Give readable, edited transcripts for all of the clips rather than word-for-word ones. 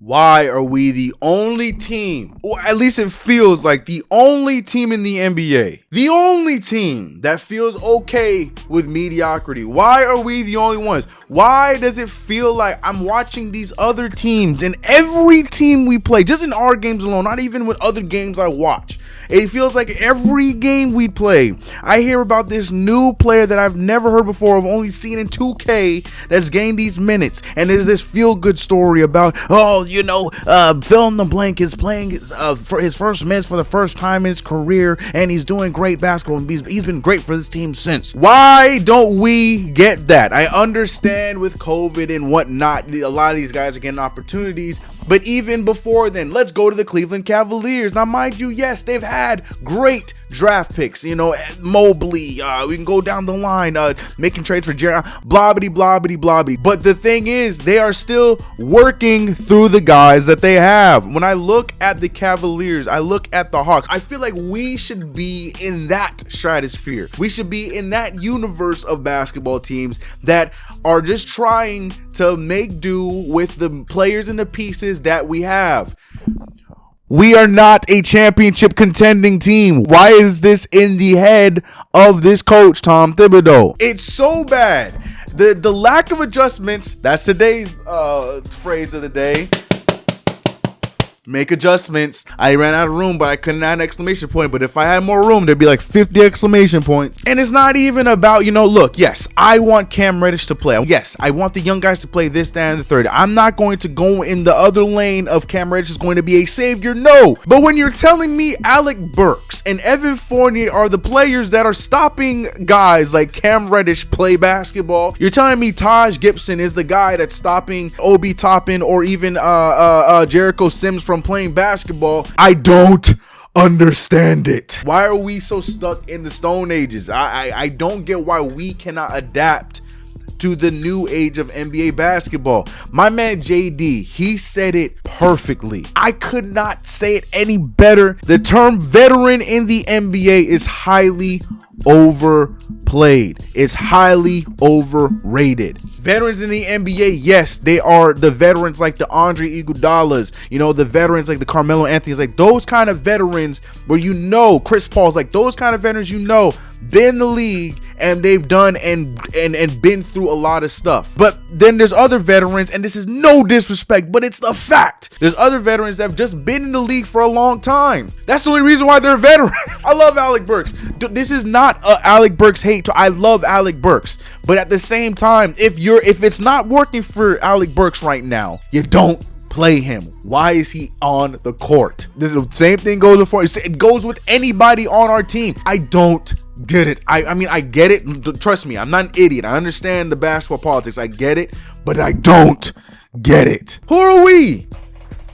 Why are we the only team, or at least it feels like the only team in the NBA, the only team that feels okay with mediocrity? Why are we the only ones? Why does it feel like I'm watching these other teams, and every team we play, just in our games alone, not even with other games I watch, it feels like every game we play, I hear about this new player that I've never heard before, I've only seen in 2K, that's gained these minutes, and there's this feel-good story about, fill in the blank is playing for his first minutes for the first time in his career, and he's doing great basketball, and he's been great for this team since. Why don't we get that? I understand with COVID and whatnot, a lot of these guys are getting opportunities, but even before then, let's go to the Cleveland Cavaliers. Now, mind you, yes, they've had great draft picks, Mobley, we can go down the line, making trades for Jerry, blobbity, blobbity, blobbity. But the thing is, they are still working through the guys that they have. When I look at the Cavaliers, I look at the Hawks, I feel like we should be in that stratosphere. We should be in that universe of basketball teams that are just trying to make do with the players and the pieces that we have. We are not a championship contending team. Why is this in the head of this coach, Tom Thibodeau? It's so bad. The lack of adjustments, that's today's phrase of the day. Make adjustments. I ran out of room, but I couldn't add an exclamation point. But if I had more room, there'd be like 50 exclamation points. And it's not even about, look, yes, I want Cam Reddish to play. Yes, I want the young guys to play this, that, and the third. I'm not going to go in the other lane of Cam Reddish is going to be a savior. No. But when you're telling me Alec Burks and Evan Fournier are the players that are stopping guys like Cam Reddish play basketball, you're telling me Taj Gibson is the guy that's stopping Obi Toppin or even Jericho Sims from playing basketball, I don't understand it. Why are we so stuck in the Stone Ages? I don't get why we cannot adapt to the new age of NBA basketball. My man JD, he said it perfectly. I could not say it any better. The term veteran in the NBA is highly overplayed. It's highly overrated. Veterans in the NBA, yes, they are the veterans like the Andre Iguodalas, the veterans like the Carmelo Anthony's, like those kind of veterans where Chris Paul's, like those kind of veterans been in the league and they've done and been through a lot of stuff. But then there's other veterans, and this is no disrespect, but it's the fact. There's other veterans that have just been in the league for a long time. That's the only reason why they're a veteran. I love Alec Burks. This is not a Alec Burks hate. I love Alec Burks, but at the same time, if it's not working for Alec Burks right now, you don't play him. Why is he on the court? The same thing goes before. It goes with anybody on our team. I don't get it. I mean, I get it. Trust me, I'm not an idiot. I understand the basketball politics. I get it, but I don't get it. Who are we?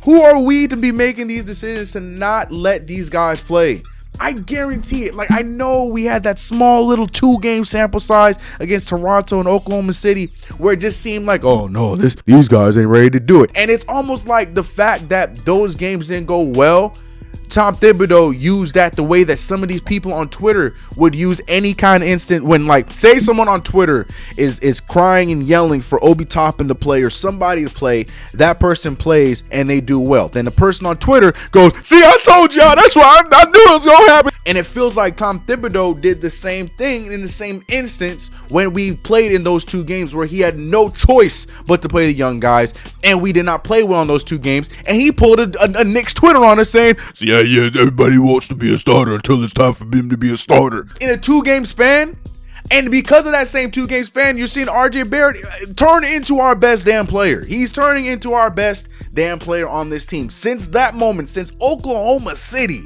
Who are we to be making these decisions to not let these guys play? I guarantee it. Like, I know we had that small little 2-game sample size against Toronto and Oklahoma City where it just seemed like, oh no, these guys ain't ready to do it. And it's almost like the fact that those games didn't go well, Tom Thibodeau used that the way that some of these people on Twitter would use any kind of instant when, like, say someone on Twitter is crying and yelling for Obi Toppin to play or somebody to play, that person plays and they do well. Then the person on Twitter goes, see, I told y'all, that's why I knew it was gonna happen. And it feels like Tom Thibodeau did the same thing in the same instance when we played in those 2 games where he had no choice but to play the young guys, and we did not play well in those 2 games, and he pulled a Knicks Twitter on us saying, see, yeah, everybody wants to be a starter until it's time for him to be a starter. In a 2-game span, and because of that same 2-game span, you're seeing RJ Barrett turn into our best damn player. He's turning into our best damn player on this team. Since that moment, since Oklahoma City,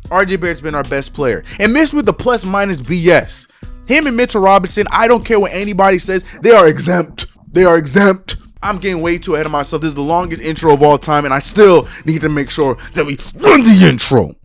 RJ Barrett's been our best player. And mixed with the plus minus BS, him and Mitchell Robinson, I don't care what anybody says, they are exempt. They are exempt. I'm getting way too ahead of myself. This is the longest intro of all time, and I still need to make sure that we run the intro.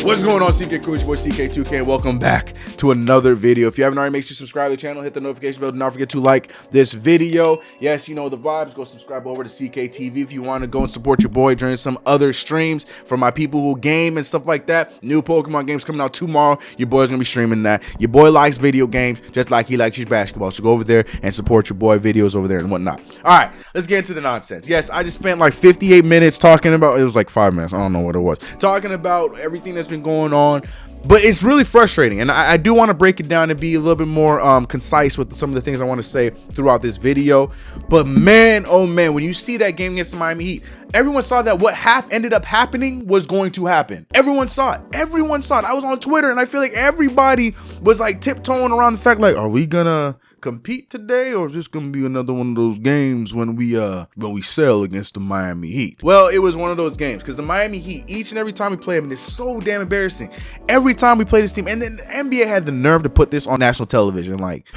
What's going on, CK Crew? It's your boy CK2K. Welcome back to another video. If you haven't already, make sure you subscribe to the channel, hit the notification bell. Do not forget to like this video. Yes, you know the vibes. Go subscribe over to CK TV if you want to go and support your boy during some other streams for my people who game and stuff like that. New Pokemon games coming out tomorrow. Your boy's gonna be streaming that. Your boy likes video games just like he likes his basketball. So go over there and support your boy videos over there and whatnot. All right, let's get into the nonsense. Yes, I just spent like 58 minutes talking about, it was like 5 minutes, I don't know what it was, talking about everything that's been going on, but it's really frustrating, and I do want to break it down and be a little bit more concise with some of the things I want to say throughout this video. But man, oh man, when you see that game against the Miami Heat, everyone saw that what ended up happening was going to happen. Everyone saw it. Everyone saw it. I was on Twitter, and I feel like everybody was like tiptoeing around the fact, like, are we gonna compete today, or is this gonna be another one of those games when we sell against the Miami Heat? Well, it was one of those games, because the Miami Heat, each and every time we play them, it's so damn embarrassing. Every time we play this team, and then the NBA had the nerve to put this on national television. Like,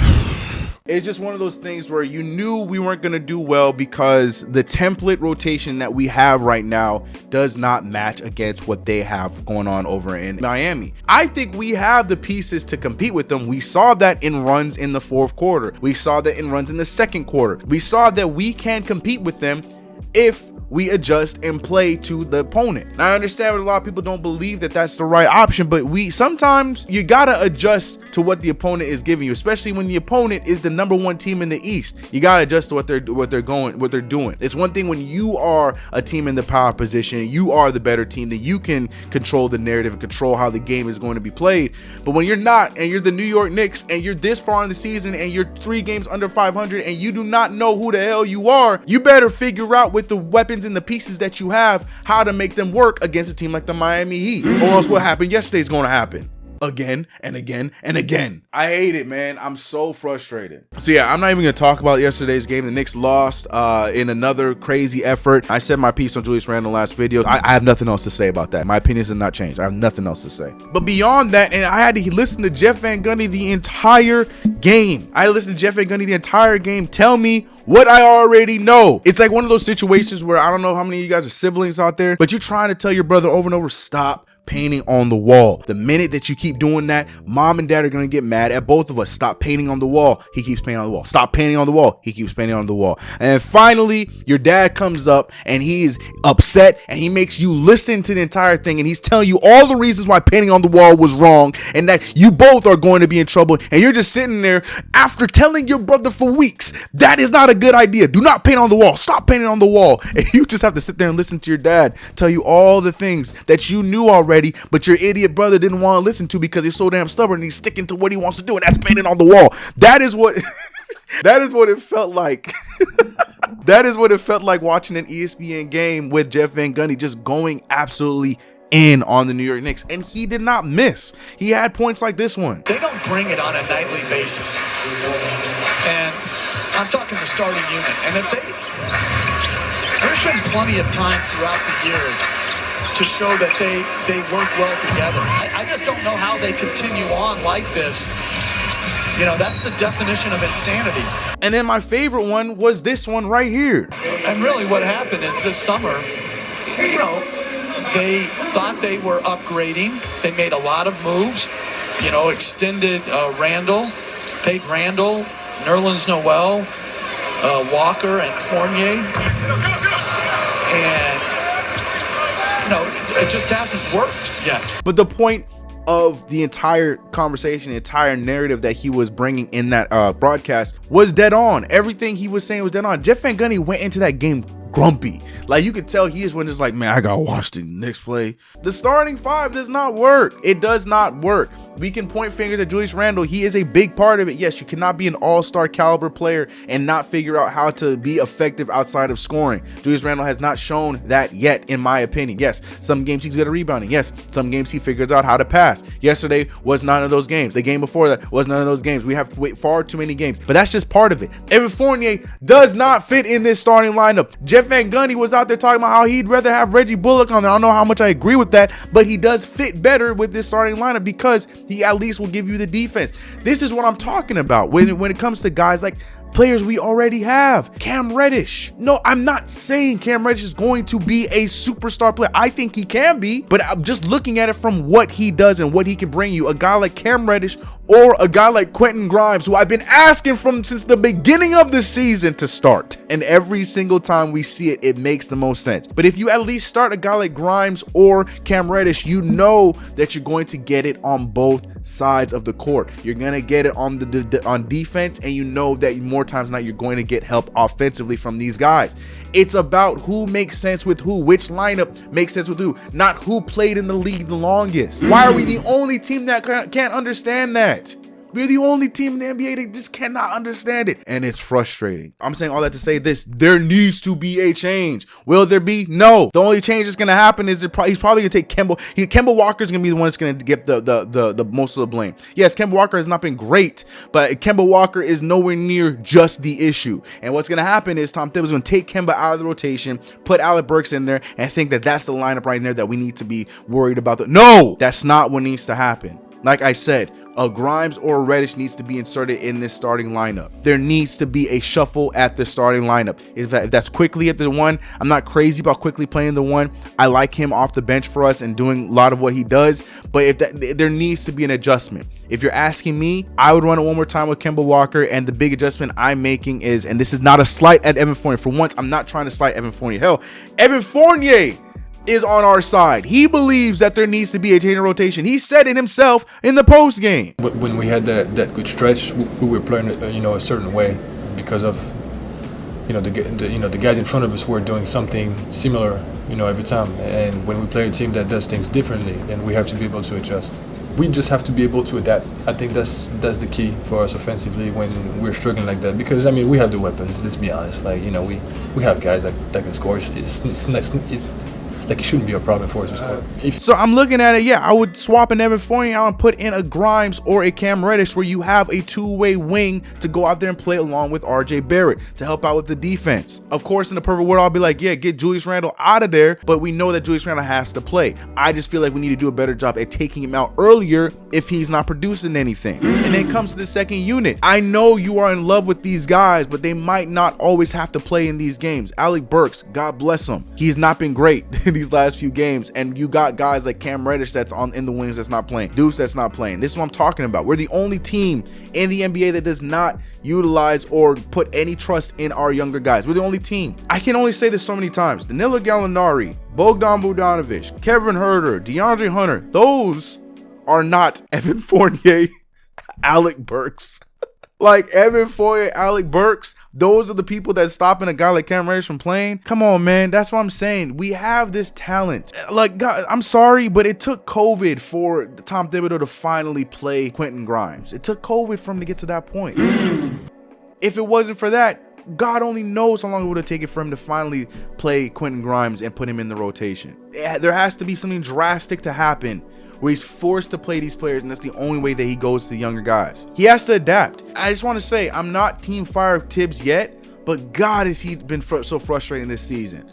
it's just one of those things where you knew we weren't going to do well, because the template rotation that we have right now does not match against what they have going on over in Miami. I think we have the pieces to compete with them. We saw that in runs in the fourth quarter. We saw that in runs in the second quarter. We saw that we can compete with them if we adjust and play to the opponent. Now, I understand that a lot of people don't believe that that's the right option, but sometimes you gotta adjust to what the opponent is giving you, especially when the opponent is the #1 team in the East. You gotta adjust to what they're doing. It's one thing when you are a team in the power position, you are the better team, that you can control the narrative and control how the game is going to be played. But when you're not, and you're the New York Knicks, and you're this far in the season, and you're 3 games under 500, and you do not know who the hell you are, you better figure out with the weapons and the pieces that you have how to make them work against a team like the Miami Heat, or else what happened yesterday is going to happen again and again and again. I hate it, man. I'm so frustrated. So yeah, I'm not even gonna talk about yesterday's game. The Knicks lost in another crazy effort. I said my piece on Julius Randle last video. I have nothing else to say about that. My opinions have not changed. I have nothing else to say. But beyond that, and I had to listen to Jeff Van Gundy the entire game. I listened to Jeff Van Gundy the entire game tell me what I already know. It's like one of those situations where, I don't know how many of you guys are siblings out there, but you're trying to tell your brother over and over, stop painting on the wall. The minute that you keep doing that, mom and dad are gonna get mad at both of us. Stop painting on the wall. He keeps painting on the wall. Stop painting on the wall. He keeps painting on the wall. And then finally, your dad comes up and he's upset, and he makes you listen to the entire thing, and he's telling you all the reasons why painting on the wall was wrong, and that you both are going to be in trouble. And you're just sitting there after telling your brother for weeks, that is not a good idea. Do not paint on the wall. Stop painting on the wall. And you just have to sit there and listen to your dad tell you all the things that you knew already, but your idiot brother didn't want to listen to because he's so damn stubborn and he's sticking to what he wants to do, and that's painting on the wall. That is what that is what it felt like. That is what it felt like watching an ESPN game with Jeff Van Gundy just going absolutely in on the New York Knicks, and he did not miss. He had points like this one. They don't bring it on a nightly basis, and I'm talking the starting unit, and there's been plenty of time throughout the year to show that they work well together. I just don't know how they continue on like this. You know, that's the definition of insanity. And then my favorite one was this one right here. And really what happened is this summer, you know, they thought they were upgrading. They made a lot of moves, you know, extended Randall, paid Randall, Nerlens Noel, Walker, and Fournier. And, you know, it just hasn't worked yet. But the point of the entire conversation, the entire narrative that he was bringing in that broadcast was dead on. Everything he was saying was dead on. Jeff Van Gundy went into that game grumpy. Like, you could tell he is one just like, man, I gotta watch the Knicks play. The starting 5 does not work. It does not work. We can point fingers at Julius Randle. He is a big part of it. Yes, you cannot be an all-star caliber player and not figure out how to be effective outside of scoring. Julius Randle has not shown that yet, in my opinion. Yes, some games he's good at rebounding. Yes, some games he figures out how to pass. Yesterday was none of those games. The game before that was none of those games. We have to wait far too many games, but that's just part of it. Evan Fournier does not fit in this starting lineup. Jeff Van Gundy was out there talking about how he'd rather have Reggie Bullock on there. I don't know how much I agree with that, but he does fit better with this starting lineup because he at least will give you the defense. This is what I'm talking about when it comes to guys like players we already have. Cam Reddish. No, I'm not saying Cam Reddish is going to be a superstar player. I think he can be, but I'm just looking at it from what he does and what he can bring you. A guy like Cam Reddish or a guy like Quentin Grimes, who I've been asking from since the beginning of the season to start. And every single time we see it, it makes the most sense. But if you at least start a guy like Grimes or Cam Reddish, you know that you're going to get it on both sides of the court. You're going to get it on on defense, and you know that more times than not you're going to get help offensively from these guys. It's about who makes sense with who, which lineup makes sense with who, not who played in the league the longest. Why are we the only team that can't understand that? We're the only team in the NBA that just cannot understand it, and it's frustrating. I'm saying all that to say this: there needs to be a change. Will there be? No. The only change that's going to happen is he's probably going to take Kemba Walker's going to be the one that's going to get the most of the blame. Yes, Kemba Walker has not been great, but Kemba Walker is nowhere near just the issue. And what's going to happen is Tom Thibodeau is going to take Kemba out of the rotation, put Alec Burks in there, and think that that's the lineup right there that we need to be worried about. No, that's not what needs to happen. Like I said, a Grimes or a Reddish needs to be inserted in this starting lineup. There needs to be a shuffle at the starting lineup. If that's Quickly at the one, I'm not crazy about Quickly playing the one. I like him off the bench for us and doing a lot of what he does. But if there needs to be an adjustment. If you're asking me, I would run it one more time with Kemba Walker. And the big adjustment I'm making is, and this is not a slight at Evan Fournier. For once, I'm not trying to slight Evan Fournier. Hell, Evan Fournier is on our side. He believes that there needs to be a change in rotation. He said it himself in the post game. When we had that good stretch, we were playing a certain way because of the guys in front of us were doing something similar every time. And when we play a team that does things differently, then we have to be able to adjust. We just have to be able to adapt. I think that's the key for us offensively when we're struggling like that. Because we have the weapons. Let's be honest. We have guys that can score. It's like it shouldn't be a problem for us to score. So I'm looking at it, yeah, I would swap an Evan Fournier out and put in a Grimes or a Cam Reddish, where you have a two-way wing to go out there and play along with RJ Barrett to help out with the defense. Of course, in the perfect world, I'll be like, yeah, get Julius Randle out of there, but we know that Julius Randle has to play. I just feel like we need to do a better job at taking him out earlier if he's not producing anything. And then it comes to the second unit. I know you are in love with these guys, but they might not always have to play in these games. Alec Burks, God bless him. He's not been great these last few games, and you got guys like Cam Reddish that's in the wings that's not playing, Deuce that's not playing. This is what I'm talking about. We're the only team in the NBA that does not utilize or put any trust in our younger guys. We're the only team. I can only say this so many times. Danilo Gallinari, Bogdan Bogdanovic, Kevin Huerter, DeAndre Hunter, those are not Evan Fournier, Alec Burks. Like Evan Fournier, Alec Burks, those are the people that's stopping a guy like Cam Reddish from playing. Come on, man. That's what I'm saying. We have this talent. Like, God, I'm sorry, but it took COVID for Tom Thibodeau to finally play Quentin Grimes. It took COVID for him to get to that point. If it wasn't for that, God only knows how long it would have taken for him to finally play Quentin Grimes and put him in the rotation. There has to be something drastic to happen where he's forced to play these players, and that's the only way that he goes to younger guys. He has to adapt. I just want to say, I'm not team fire Thibs yet, but God, has he been so frustrating this season.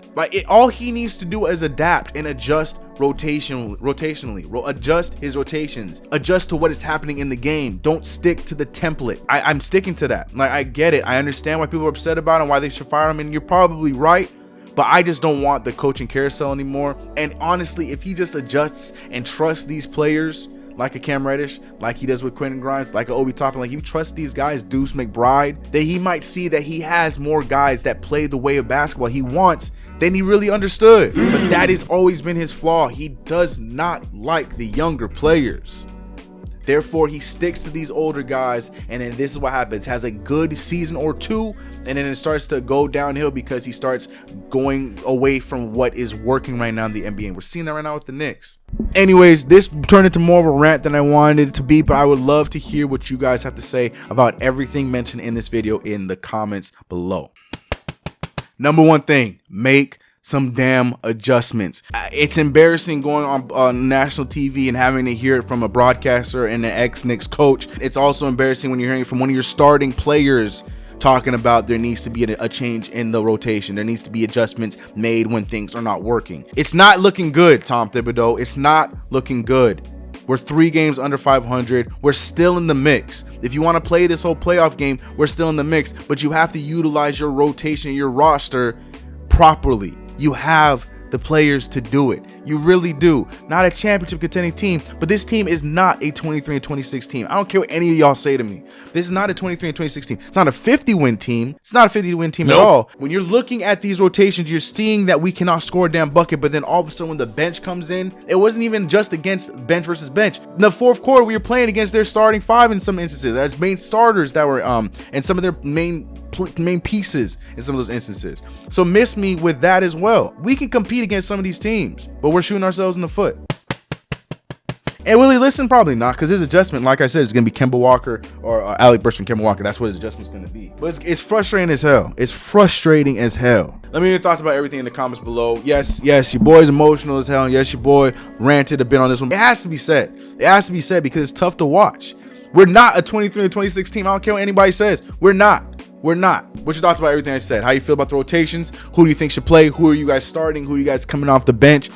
All he needs to do is adapt and adjust rotationally, adjust his rotations, adjust to what is happening in the game. Don't stick to the template. I'm sticking to that. Like, I get it. I understand why people are upset about it and why they should fire him, and you're probably right. But I just don't want the coaching carousel anymore. And honestly, if he just adjusts and trusts these players like a Cam Reddish, like he does with Quentin Grimes, like a Obi Toppin, like he trusts these guys, Deuce McBride, that he might see that he has more guys that play the way of basketball he wants than he really understood. But that has always been his flaw. He does not like the younger players. Therefore, he sticks to these older guys, and then this is what happens. Has a good season or two, and then it starts to go downhill because he starts going away from what is working right now in the NBA. And we're seeing that right now with the Knicks. Anyways, this turned into more of a rant than I wanted it to be, but I would love to hear what you guys have to say about everything mentioned in this video in the comments below. Number one thing, make some damn adjustments. It's embarrassing going on national TV and having to hear it from a broadcaster and an ex-Knicks coach. It's also embarrassing when you're hearing it from one of your starting players talking about there needs to be a change in the rotation. There needs to be adjustments made when things are not working. It's not looking good, Tom Thibodeau. It's not looking good. We're 3 games under 500. We're still in the mix. If you want to play this whole playoff game, we're still in the mix, but you have to utilize your rotation, your roster properly. You have the players to do it. You really do. Not a championship contending team, but this team is not a 23-26 team. I don't care what any of y'all say to me. This is not a 23-26 team. It's not a 50-win team. It's not a 50-win team at all. When you're looking at these rotations, you're seeing that we cannot score a damn bucket, but then all of a sudden when the bench comes in, it wasn't even just against bench versus bench. In the fourth quarter, we were playing against their starting 5 in some instances. There's main starters that were and some of their main pieces in some of those instances. So miss me with that as well. We can compete against some of these teams, but we're shooting ourselves in the foot. And will he listen? Probably not, because his adjustment, like I said, is going to be Kemba Walker or Alec Burks from Kemba Walker. That's what his adjustment's going to be. But it's frustrating as hell. It's frustrating as hell. Let me know your thoughts about everything in the comments below. Yes, your boy's emotional as hell. And yes, your boy ranted a bit on this one. It has to be said. It has to be said because it's tough to watch. We're not a 23-26 team. I don't care what anybody says. We're not. We're not. What's your thoughts about everything I said? How you feel about the rotations? Who do you think should play? Who are you guys starting? Who are you guys coming off the bench?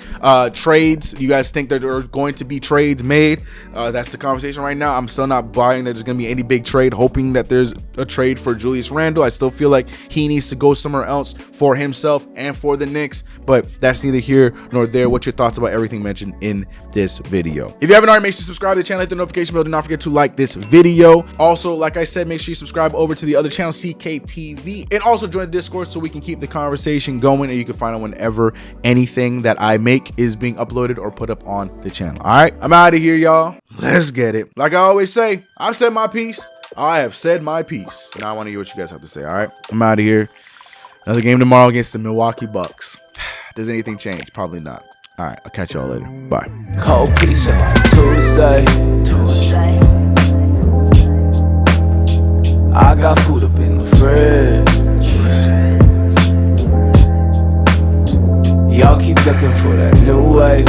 Trades. You guys think that there are going to be trades made? That's the conversation right now. I'm still not buying that there's going to be any big trade, hoping that there's a trade for Julius Randle. I still feel like he needs to go somewhere else for himself and for the Knicks, but that's neither here nor there. What's your thoughts about everything mentioned in this video? If you haven't already, make sure to subscribe to the channel, hit the notification bell. Do not forget to like this video. Also, like I said, make sure you subscribe over to the other channel, CKTV, and also join the Discord so we can keep the conversation going, and you can find out whenever anything that I make is being uploaded or put up on the channel. All right, I'm out of here, y'all. Let's get it. Like I always say, I've said my piece. I have said my piece. Now I want to hear what you guys have to say. All right, I'm out of here. Another game tomorrow against the Milwaukee Bucks. Does anything change? Probably not. All right, I'll catch y'all later. Bye. Cold pizza Tuesday. I got food up in the fridge. Y'all keep looking for that new wave.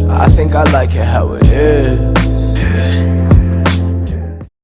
I think I like it how it is.